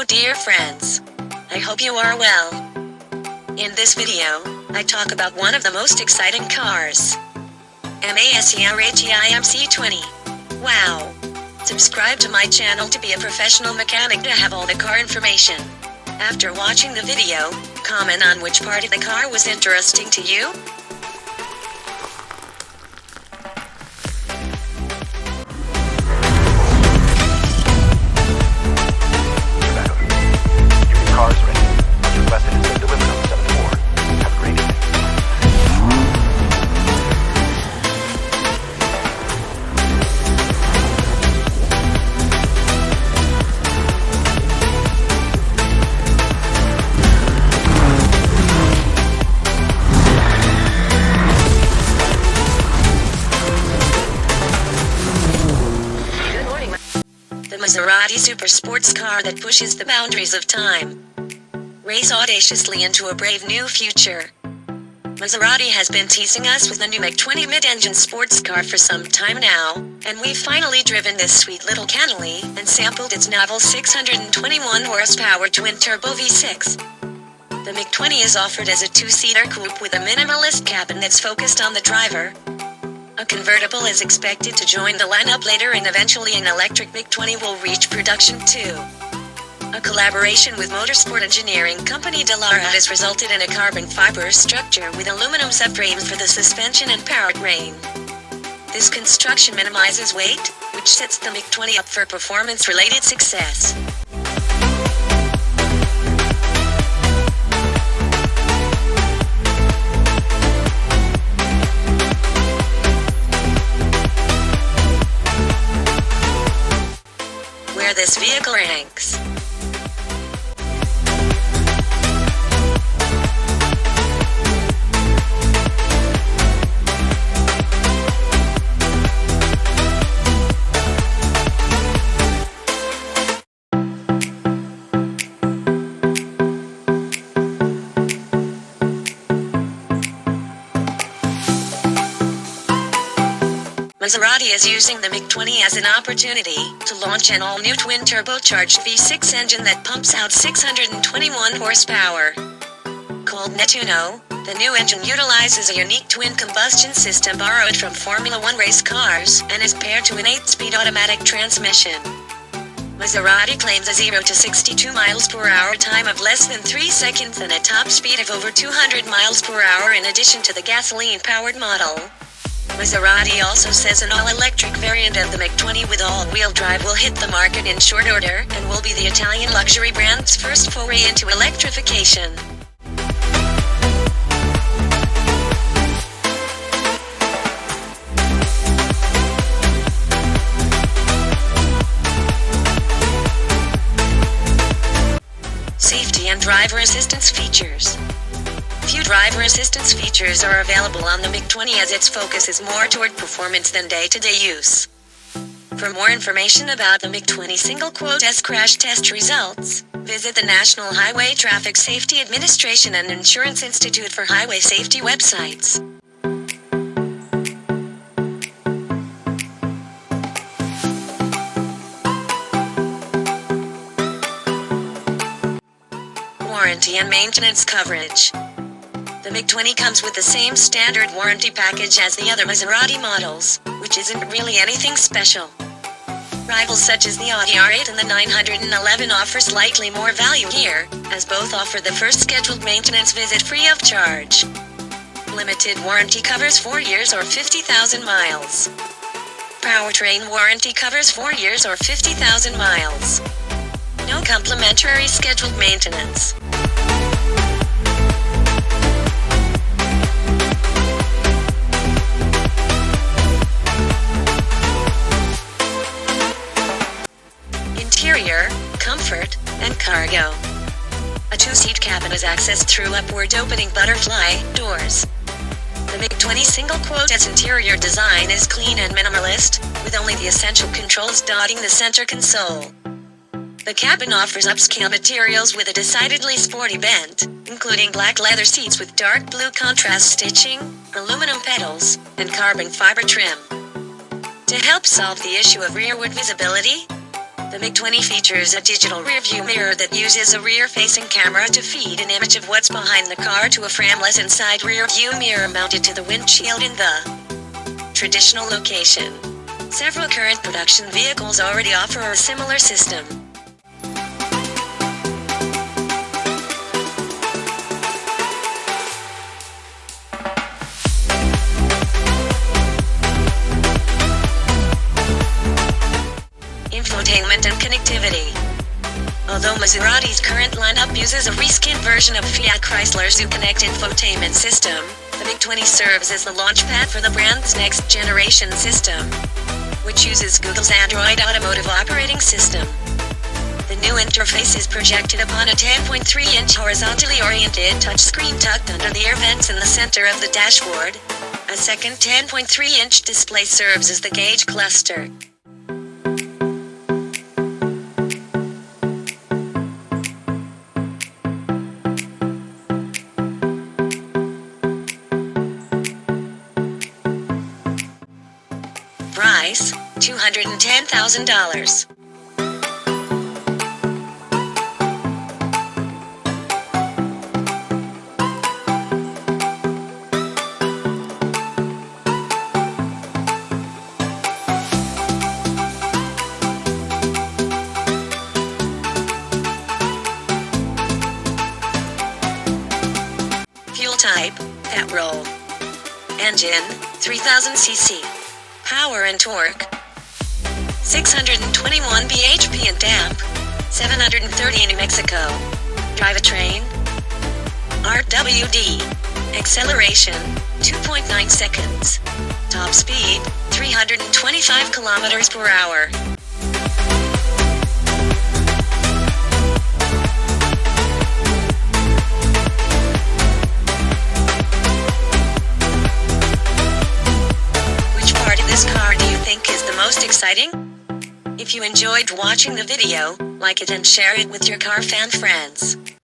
dear friends. I hope you are well. In this video, I talk about one of the most exciting cars. Maserati mc20. Wow! Subscribe to my channel to be a professional mechanic to have all the car information. After watching the video, comment on which part of the car was interesting to you. Cars ready. As requested and so delivered on 7-4. Have a great evening. Good morning. The Maserati super sports car that pushes the boundaries of time. Race audaciously into a brave new future. Maserati has been teasing us with the new mc20 mid-engine sports car for some time now, and we've finally driven this sweet little Cantley and sampled its novel 621 horsepower twin-turbo V6. The mc20 is offered as a two-seater coupe with a minimalist cabin that's focused on the driver. A convertible is expected to join the lineup later, and eventually an electric mc20 will reach production too. A collaboration with motorsport engineering company Dallara has resulted in a carbon fiber structure with aluminum subframes for the suspension and powertrain. This construction minimizes weight, which sets the mc20 up for performance-related success. Where this vehicle ranks. Maserati is using the mc20 as an opportunity to launch an all-new twin-turbocharged V6 engine that pumps out 621 horsepower. Called Nettuno, the new engine utilizes a unique twin combustion system borrowed from Formula One race cars and is paired to an 8-speed automatic transmission. Maserati claims a 0 to 62 miles per hour time of less than 3 seconds and a top speed of over 200 miles per hour in addition to the gasoline-powered model. Maserati also says an all-electric variant of the mc20 with all-wheel drive will hit the market in short order and will be the Italian luxury brand's first foray into electrification. Safety and driver assistance features. Few driver assistance features are available on the mc20 as its focus is more toward performance than day-to-day use. For more information about the mc20 single-quote S-crash test results, visit the National Highway Traffic Safety Administration and Insurance Institute for Highway Safety websites. Warranty and maintenance coverage. The mc20 comes with the same standard warranty package as the other Maserati models, which isn't really anything special. Rivals such as the Audi R8 and the 911 offer slightly more value here, as both offer the first scheduled maintenance visit free of charge. Limited warranty covers 4 years or 50,000 miles. Powertrain warranty covers 4 years or 50,000 miles. No complimentary scheduled maintenance. Interior, comfort, and cargo. A two-seat cabin is accessed through upward opening butterfly doors. The mc20 single-quote S interior design is clean and minimalist, with only the essential controls dotting the center console. The cabin offers upscale materials with a decidedly sporty bent, including black leather seats with dark blue contrast stitching, aluminum pedals, and carbon fiber trim. To help solve the issue of rearward visibility, The mc20 features a digital rearview mirror that uses a rear-facing camera to feed an image of what's behind the car to a frameless inside rear-view mirror mounted to the windshield in the traditional location. Several current production vehicles already offer a similar system. Infotainment and connectivity. Although Maserati's current lineup uses a reskinned version of Fiat Chrysler's Uconnect infotainment system, the mc20 serves as the launchpad for the brand's next-generation system, which uses Google's Android Automotive operating system. The new interface is projected upon a 10.3-inch horizontally oriented touchscreen tucked under the air vents in the center of the dashboard. A second 10.3-inch display serves as the gauge cluster. Price, $210,000. Fuel type, petrol. Engine, 3000 cc. Power and torque, 621 bhp in damp, 730 in New Mexico. Drivetrain, RWD. Acceleration, 2.9 seconds. Top speed, 325 kilometers per hour. Most exciting? If you enjoyed watching the video, like it and share it with your car fan friends.